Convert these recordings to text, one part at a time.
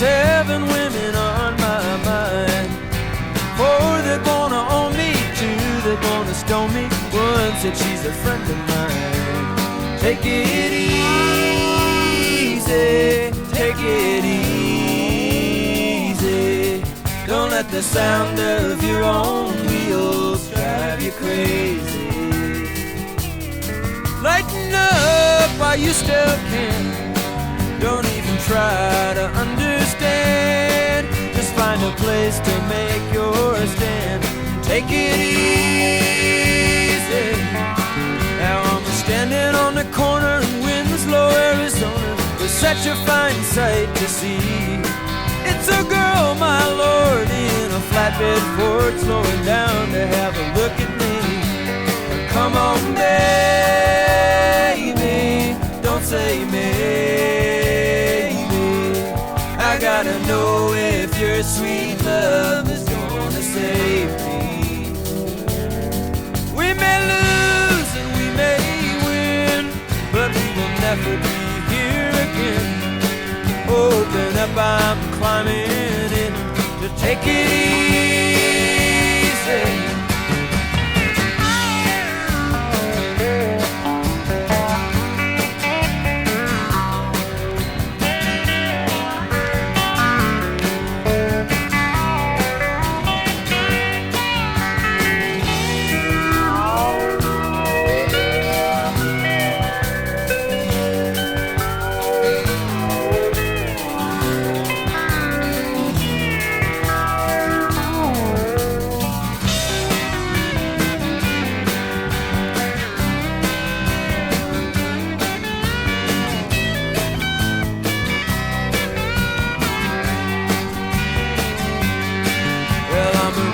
7 women on my mind. 4 that wanna own me, 2 that wanna stone me, 1 said she's a friend of mine. Take it easy, take it easy. Don't let the sound of your own wheels drive you crazy. Lighten up while you still can. Don't even try to understand. Just find a place to make your stand. Take it easy. Now I'm standing on the corner in Winslow, Arizona, with such a fine sight to see. It's a girl, my lord, in a flatbed Ford, slowing down to have a look at me. Come on, baby, don't say maybe. I gotta know if your sweet love is gonna save me. We may lose and we may win, but we will never be here again. Open up, I'm climbing in to take it easy.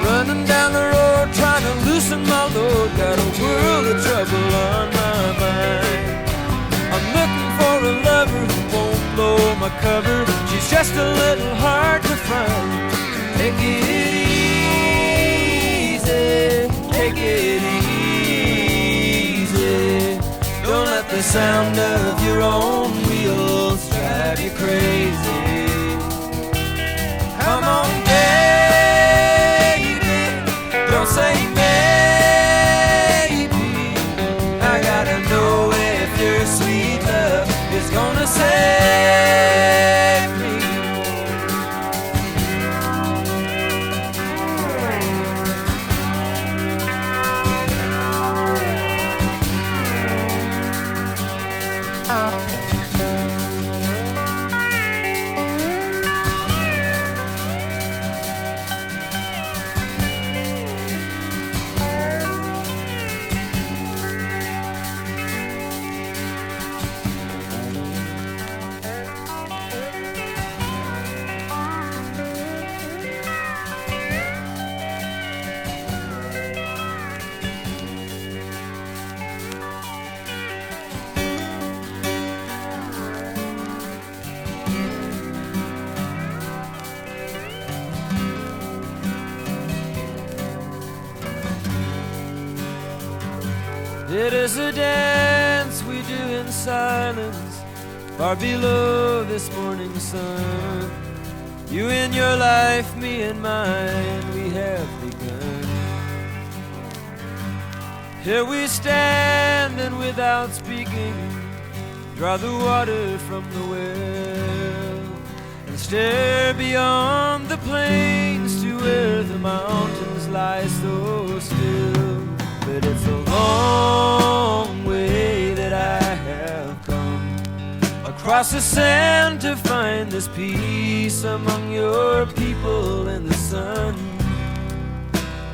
Running down the road, trying to loosen my load. Got a world of trouble on my mind. I'm looking for a lover who won't blow my cover. She's just a little hard to find. Take it easy, take it easy. Don't let the sound of your own wheels drive you crazy. Come on, don't say maybe. I gotta know if your sweet love is gonna save me. It is a dance we do in silence, far below this morning sun. You in your life, me in mine, we have begun. Here we stand and without speaking, draw the water from the well, and stare beyond the plains to where the mountains lie so still. But it's a long way that I have come across the sand to find this peace among your people in the sun,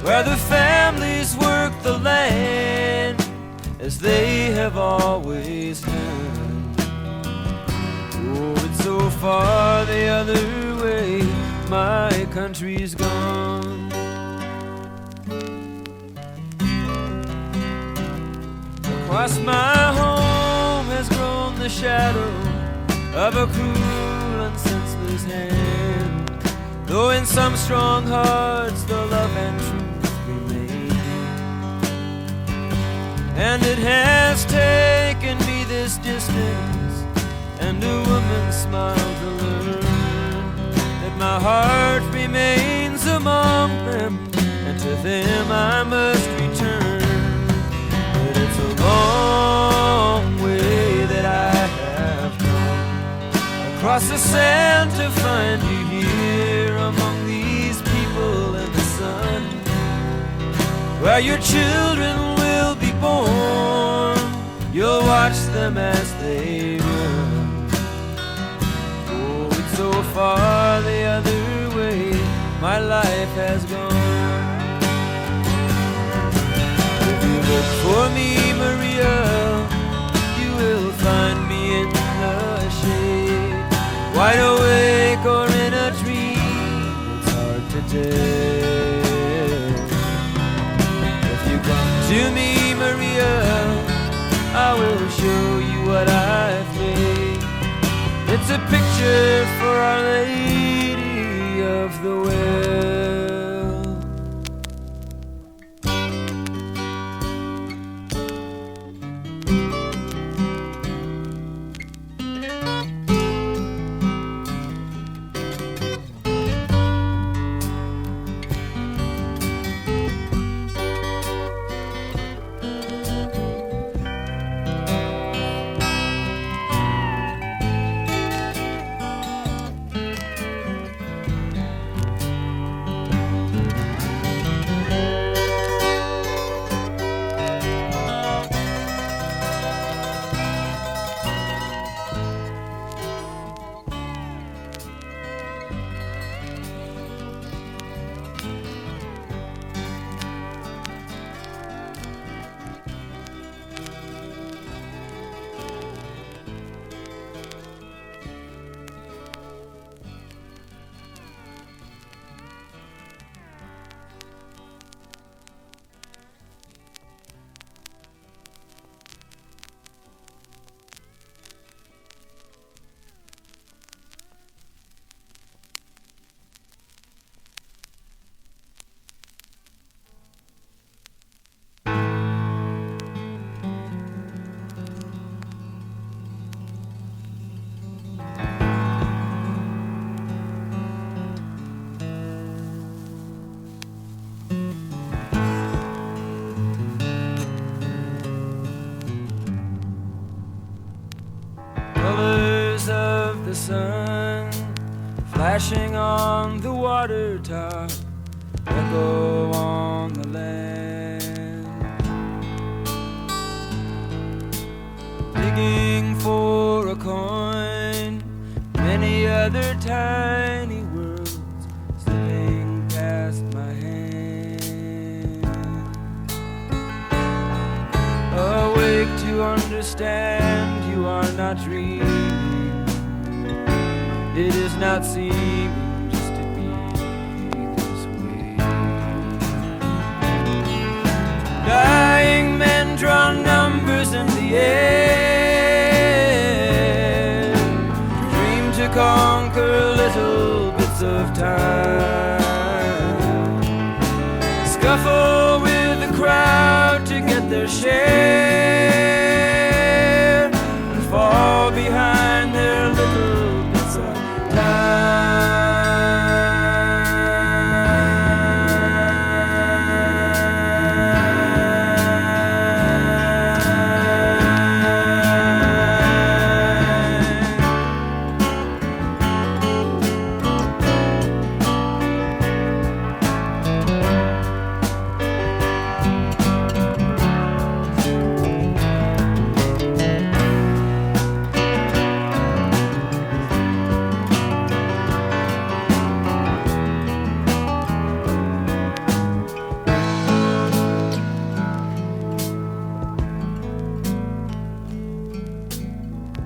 where the families work the land as they have always done. Oh, it's so far the other way, my country's gone. Across my home has grown the shadow of a cruel and senseless hand, though in some strong hearts the love and truth remain. And it has taken me this distance and a woman's smile to learn among them, and to them I must return. But it's a long way that I have come across the sand to find you here among these people in the sun, where your children will be born. You'll watch them as they run. Oh, it's so far the other way my life has gone. If you look for me, Maria, you will find me in the shade, wide awake or in a dream, it's hard to tell. If you come to me, Maria, I will show you what I've made. It's a picture for Our Lady of the Well. Colors of the sun flashing on the water top, echo on the land, digging for a coin, many other tiny worlds slipping past my hand. Awake to understand you are not dreaming, it is not seeming just to be this way. Dying men draw numbers in the air, dream to conquer little bits of time, scuffle with the crowd to get their share, and fall behind their little bits of time.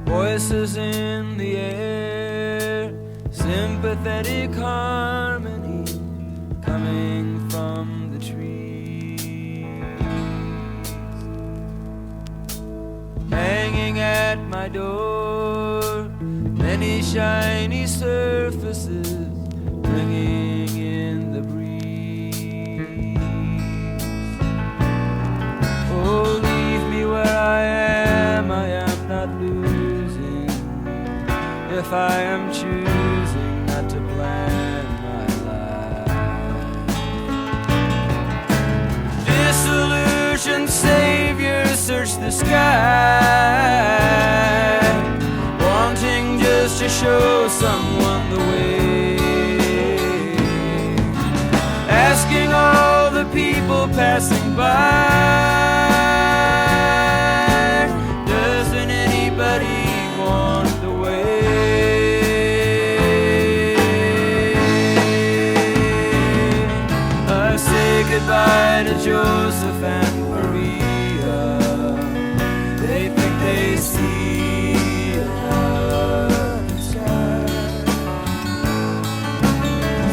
Voices in the air, sympathetic harmony coming from the trees, hanging at my door, many shiny surfaces ringing in the breeze. Oh, leave me where I am not losing, if I am choosing not to plan my life. ocean saviors search the sky, wanting just to show someone the way, asking all the people passing by, doesn't anybody want the way? I say goodbye to Joseph and Maria. They think they see another sky.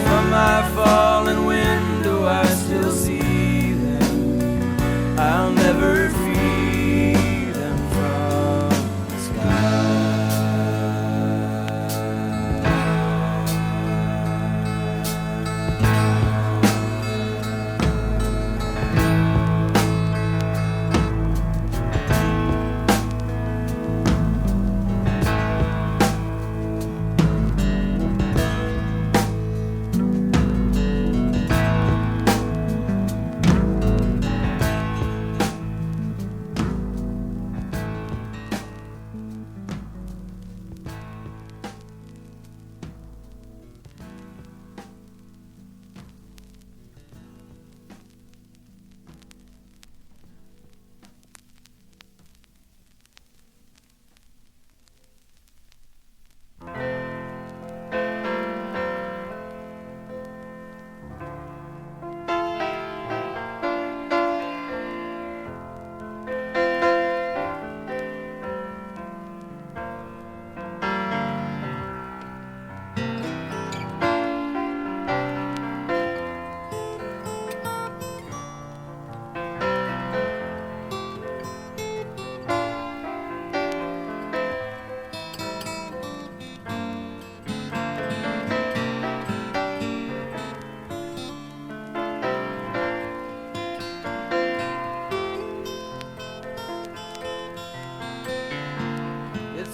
From my fallen window I still see them. I'll never free them from the sky.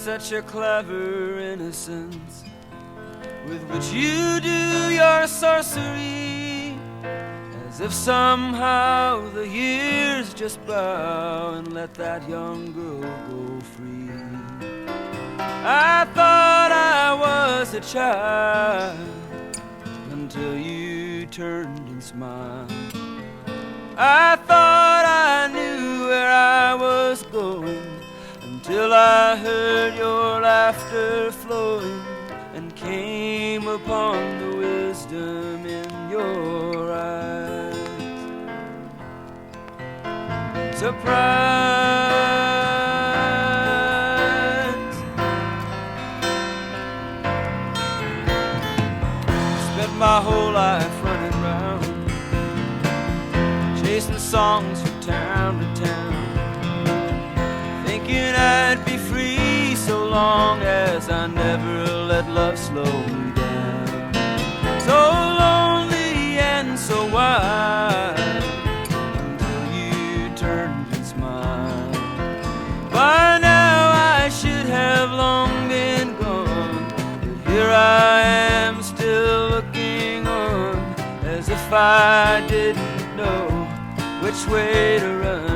Such a clever innocence with which you do your sorcery, as if somehow the years just bow and let that young girl go free. I thought I was a child until you turned and smiled. I thought I knew where I was going till I heard your laughter flowing and came upon the wisdom in your eyes. Surprise. Spent my whole life running round, chasing songs from town to town, thinking I'd be free so long as I never let love slow me down. So lonely and so wild until you turned and smiled. By now I should have long been gone, but here I am still looking on, as if I didn't know which way to run.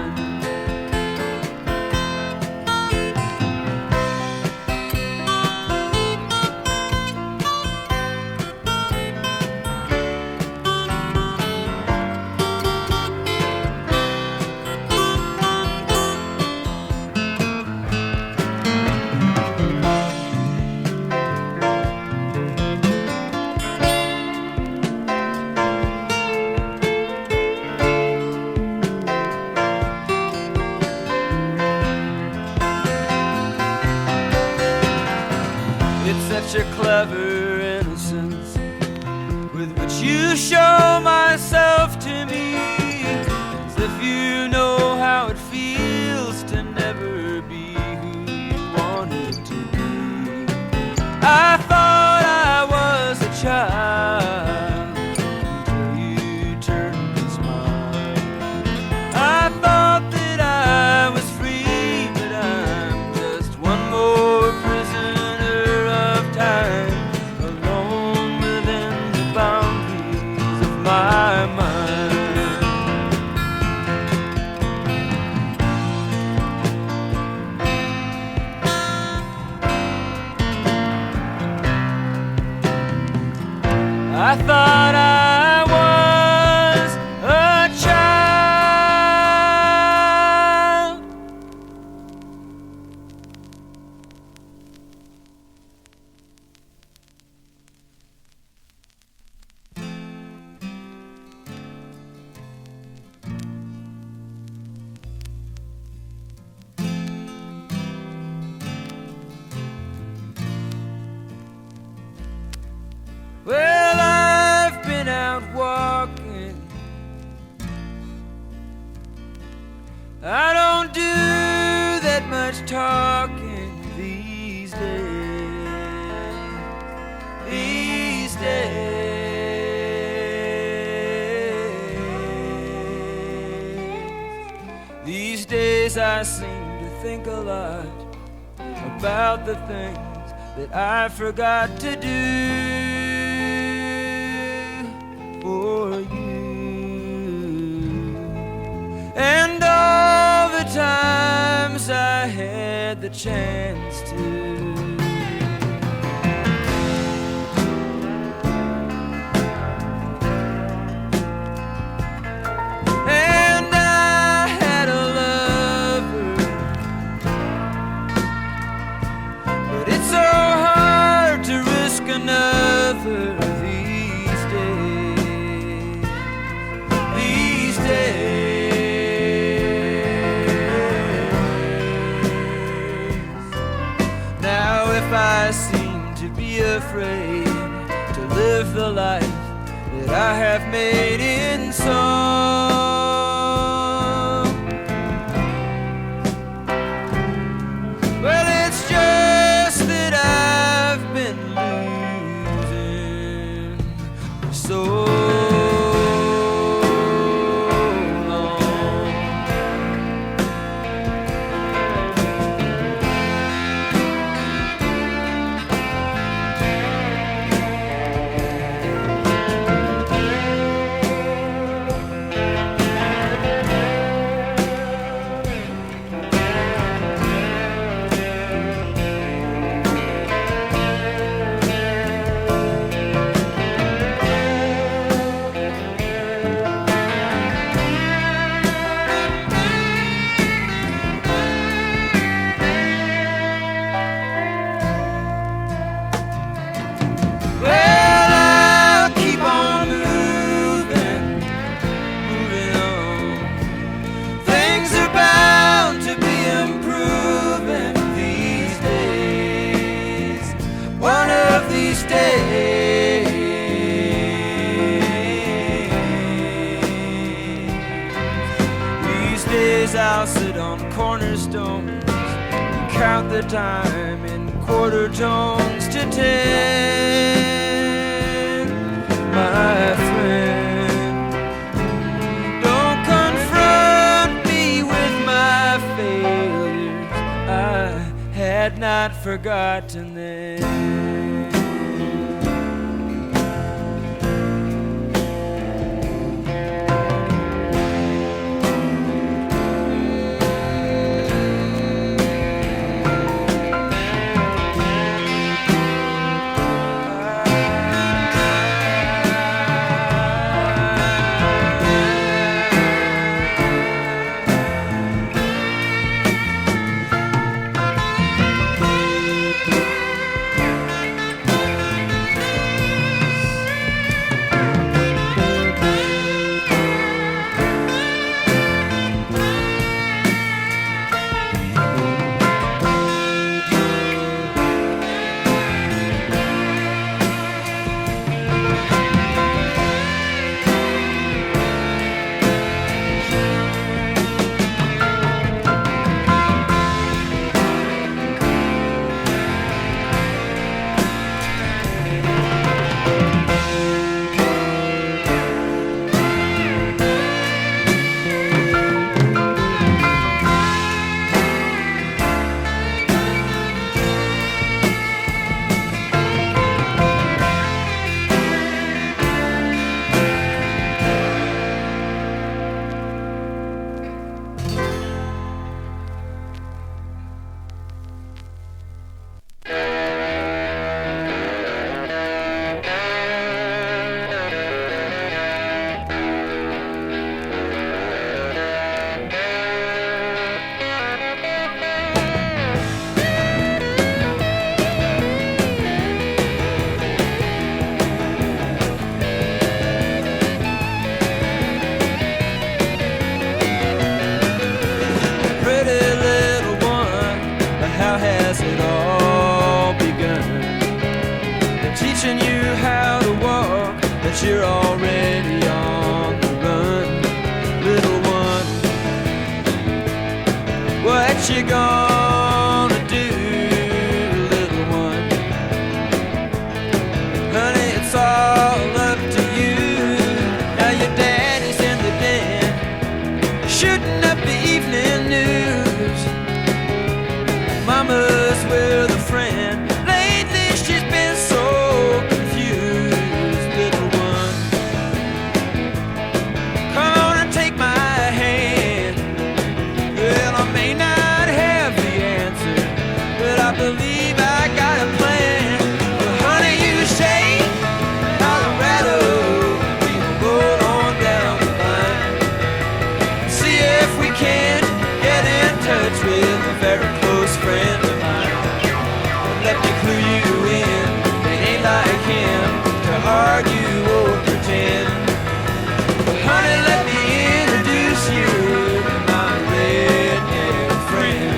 Such a clever innocence with which you show myself to me, as if you know how it feels to never be who you wanted to be. I thought I was a child until you turned and smiled. I thought that I was free, but I'm just one more prisoner of time, alone within the boundaries of my mind. I thought I was a child. Well, I've been out walking. I don't do that much talking these days. These days. These days I seem to think a lot about the things that I forgot to do for you, and all the times I had the chance to. And I had a lover, but it's so hard to risk another these days. These days. Now if I seem to be afraid to live the life that I have made in song, well, it's just that I've been losing for so long. I'll sit on cornerstones and count the time in quarter tones to 10. My friend, don't confront me with my failures. I had not forgotten them. teaching you how to walk, but you're already on the run. Little one, what you gonna do, little one? Honey, it's all up to you. Now your daddy's in the den, shooting up the evening news. Mama's with a friend, lately she's been so confused. Little one, come on and take my hand. Well, I may not have the answer, but I believe I got a plan. Well, honey, you say Colorado, we will roll on down the line, see if we can get in touch with a very close friend of mine. Let me clue you in, it ain't like him to argue or pretend. But honey, let me introduce you to my redneck friend.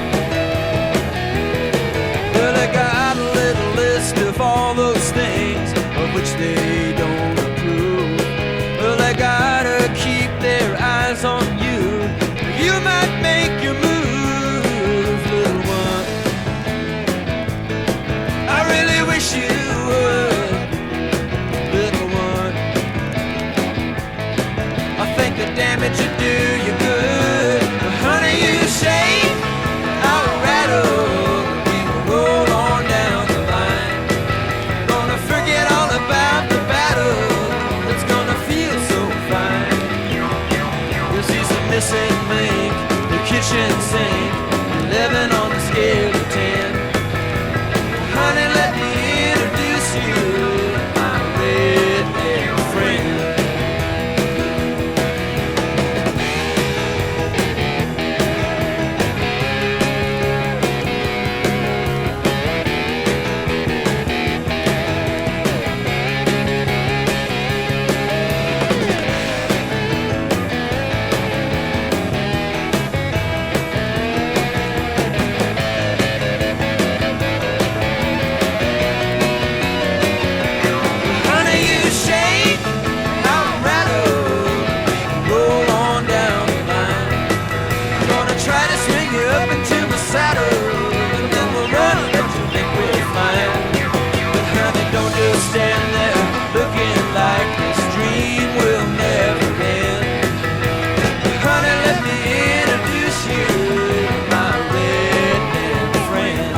Well, I got a little list of all those things of which they don't approve. Well, I gotta keep their eyes on you. You might make your move, little one. I really wish you would, little one. I think the damage you do you good. But honey, you say Colorado, we will roll on down the line. Gonna forget all about the battle, it's gonna feel so fine. You'll see some missing link, the kitchen sink, 11 on the scale of 10. Honey, let me introduce you to my redneck friend. Honey, you say Colorado, we can roll on down the line. Gonna try to swing you up into the saddle, and then we'll run but you think we're flying. But honey, don't just stand there looking like this dream will never end. Honey, let me introduce you to my redneck friend.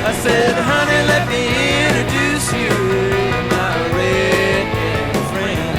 I said, honey, let me introduce you to my redneck friend.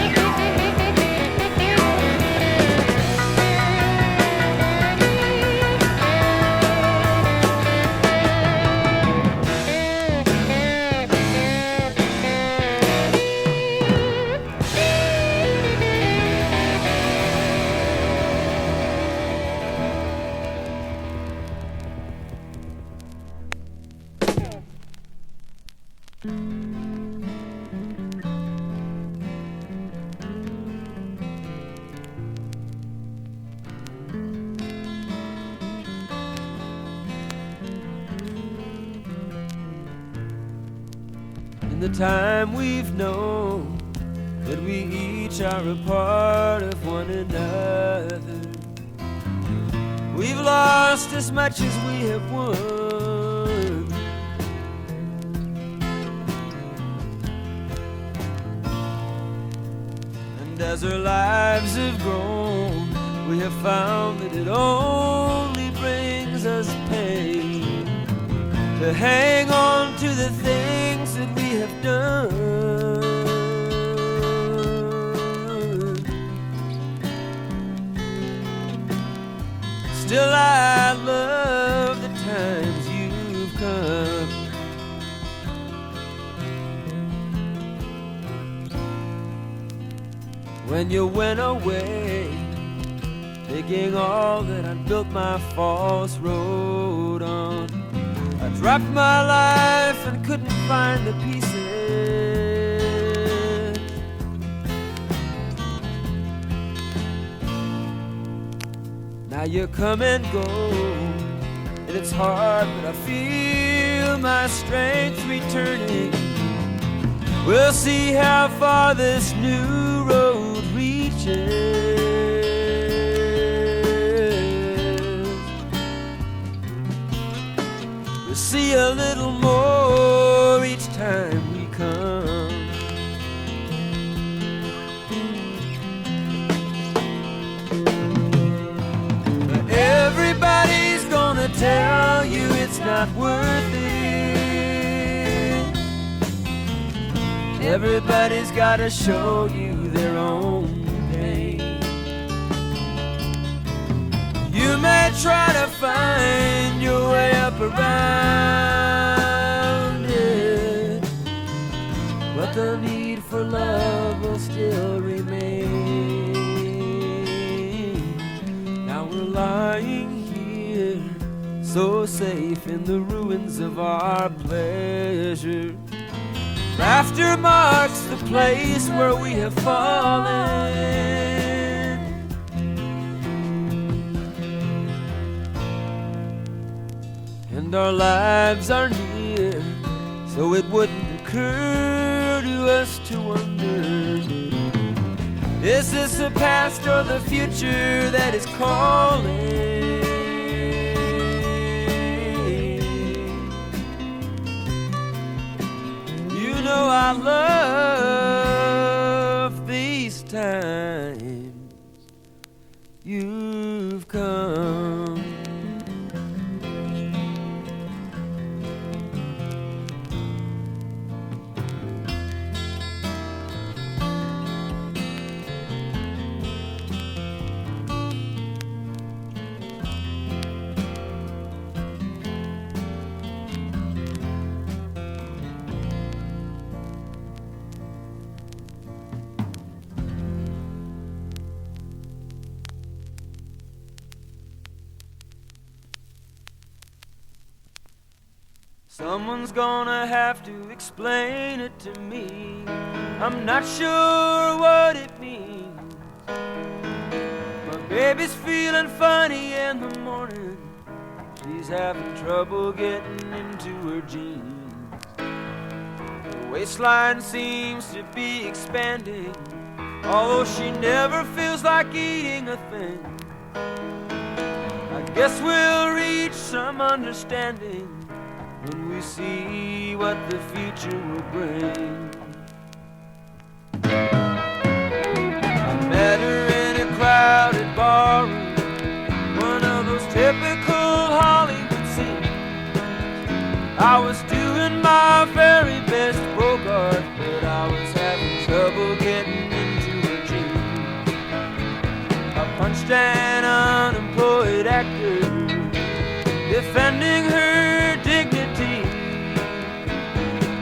In the time we've known that we each are a part of one another, we've lost as much as we have won. And as our lives have grown, we have found that it only brings us pain to hang on to the things that we have done. Still, I love the times you've come. When you went away, taking all that I built my false road on, I dropped my life and couldn't find the pieces. Now you come and go, and it's hard, but I feel my strength returning. We'll see how far this new road reaches. We'll see a little more each time we come. Everybody's gonna tell you it's not worth it. Everybody's gotta show you their own pain. You may try to find your way up around it, but the need for love will still remain. Now we're lying here, so safe in the ruins of our pleasure. Laughter marks the place where we have fallen, and our lives are near, so it wouldn't occur to us to wonder, is this the past or the future that is calling? You know I love these times you've come. Someone's gonna have to explain it to me. I'm not sure what it means. My baby's feeling funny in the morning. She's having trouble getting into her jeans. Her waistline seems to be expanding, although she never feels like eating a thing. I guess we'll reach some understanding when we see what the future will bring. I met her in a crowded barroom, one of those typical Hollywood scenes. I was doing my very best Bogart, but I was having trouble getting into her jeans. I punched an unemployed actor, defending her dignity.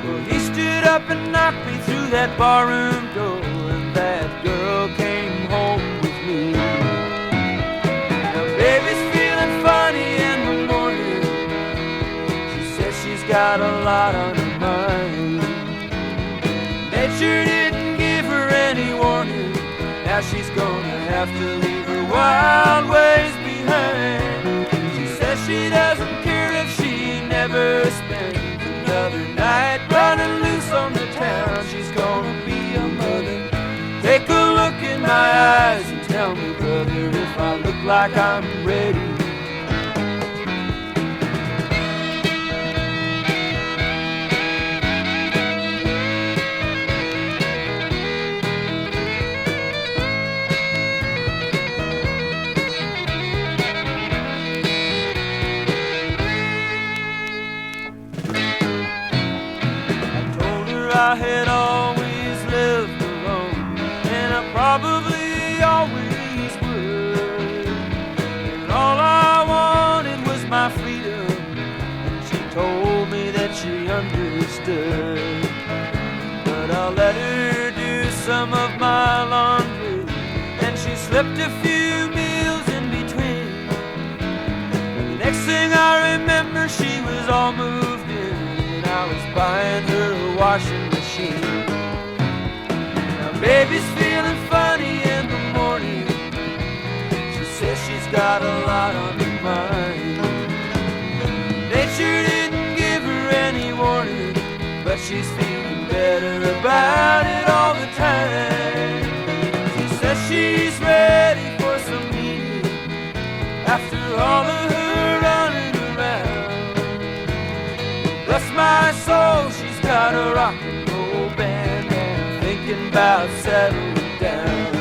Well, he stood up and knocked me through that barroom door, and that girl came home with me. Now baby's feeling funny in the morning. She says she's got a lot on her mind. Nature didn't give her any warning. Now she's gonna have to leave her wild ways behind. She doesn't care if she never spends another night running loose on the town. She's gonna be a mother. Take a look in my eyes and tell me, brother, if I look like I'm ready. I had always lived alone, and I probably always would. And all I wanted was my freedom, and she told me that she understood. But I let her do some of my laundry, and she slipped a few meals in between. And the next thing I remember, she was all moved in, and I was buying her a washing machine. Now baby's feeling funny in the morning. She says she's got a lot on her mind. Nature didn't give her any she's feeling better about it all the time. She says she's ready for some meaning after all of her running around. Bless my soul, she's got a rock and roll band and thinking about settling down.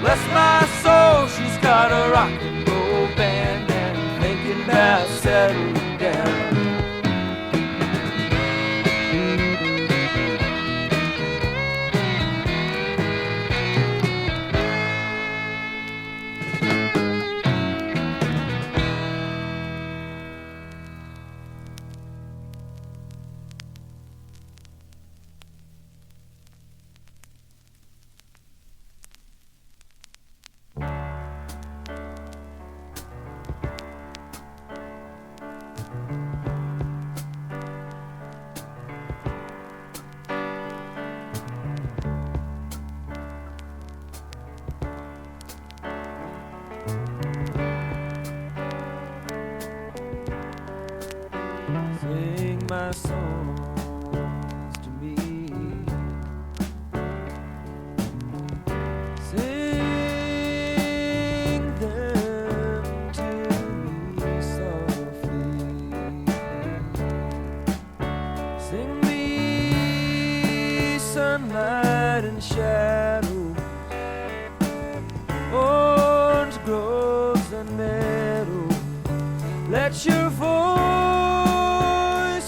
Bless my soul, she's got a rock and roll band and thinking about settling down. Sing my songs to me. Sing them to me softly. Sing me sunlight and shadow, orange groves and meadows. Let your voice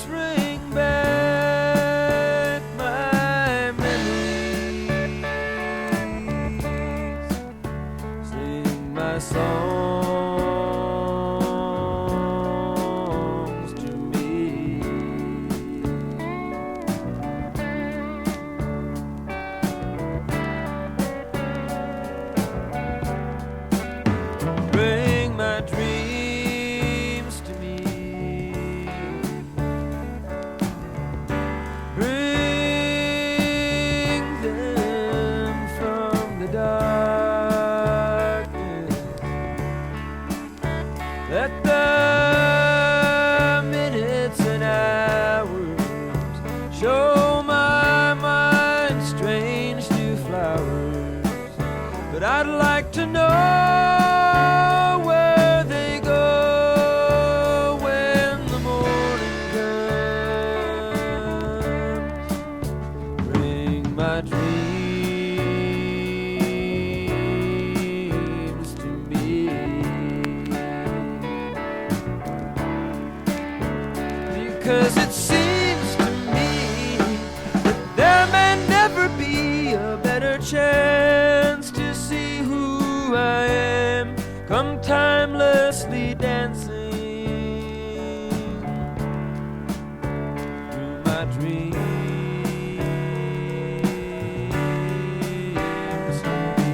ring back my memories. Sing my songs to me. Bring my dreams to me. Bring them from the darkness. Let the minutes and hours show my mind strange new flowers. But I'd like to know where they go when the morning comes. Bring my dreams to me. Because it seems to me that there may never be a better chance to see who I am come timelessly dancing through my dreams to me.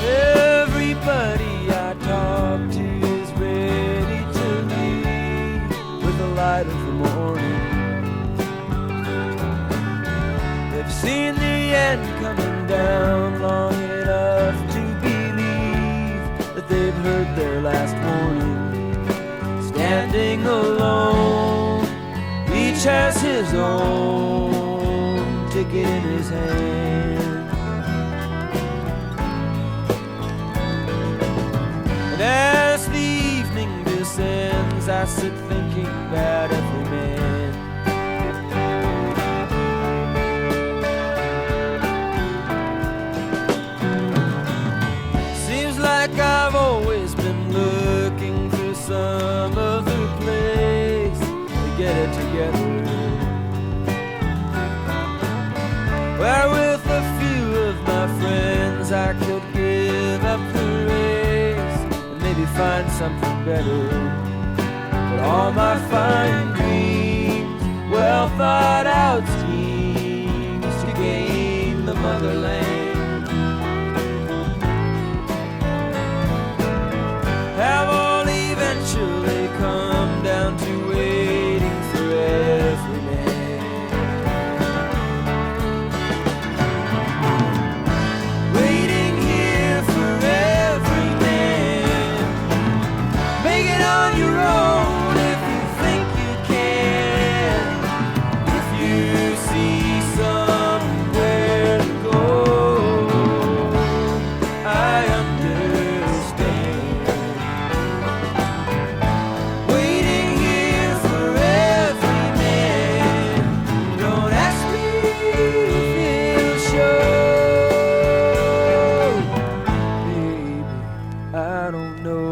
Everybody I talk to is ready to leave with the light of the morning. They've seen the end coming down long enough to believe that they've heard their last warning. Standing alone, each has his own ticket in his hand. And as the evening descends, I sit thinking about every man get it together. Where with a few of my friends I could give up the race and maybe find something better. But all my fine dreams, well thought out schemes to gain the motherland have all eventually come down to waiting for every man. Waiting here for every man. Make it on your own if you think you can. If you see somewhere to go, I understand. Waiting here for every man. Don't ask me if it'll show. Baby, I don't know.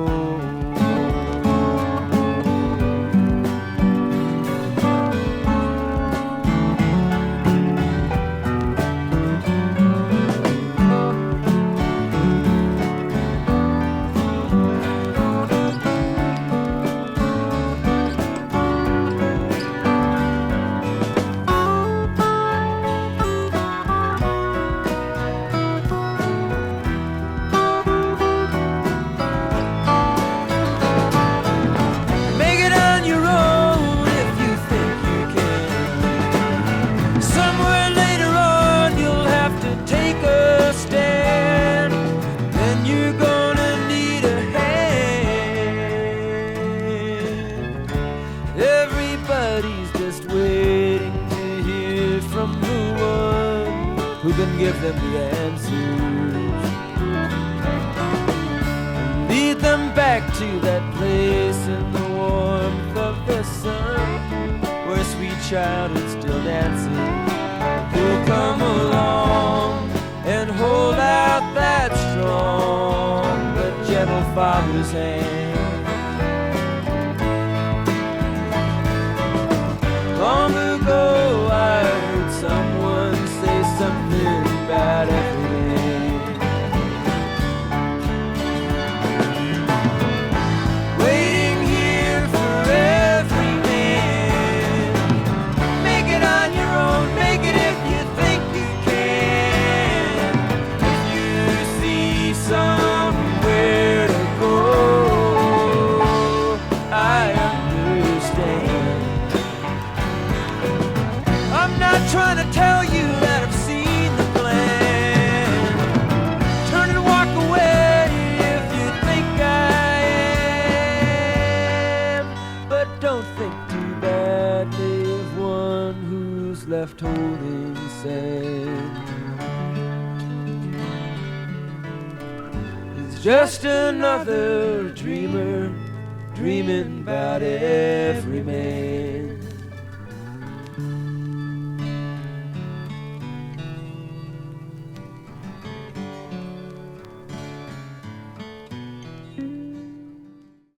Make it on your own if you think you can. Somewhere later on you'll have to take a stand, and you're gonna need a hand. Everybody's just waiting to hear from the one who can give them the answers, lead them back to that place in the warmth of the sun where sweet childhood still dances. Who'll come along and hold out that strong but gentle father's hand. Long ago I heard someone say something about every man. Waiting here for every man. Make it on your own, make it if you think you can. If you see somewhere to go, I understand. I'm not trying to tell you that I've seen the plan. Turn and walk away if you think I am. But don't think too badly of one who's left holding sand. He's just another dreamer dreaming about every man.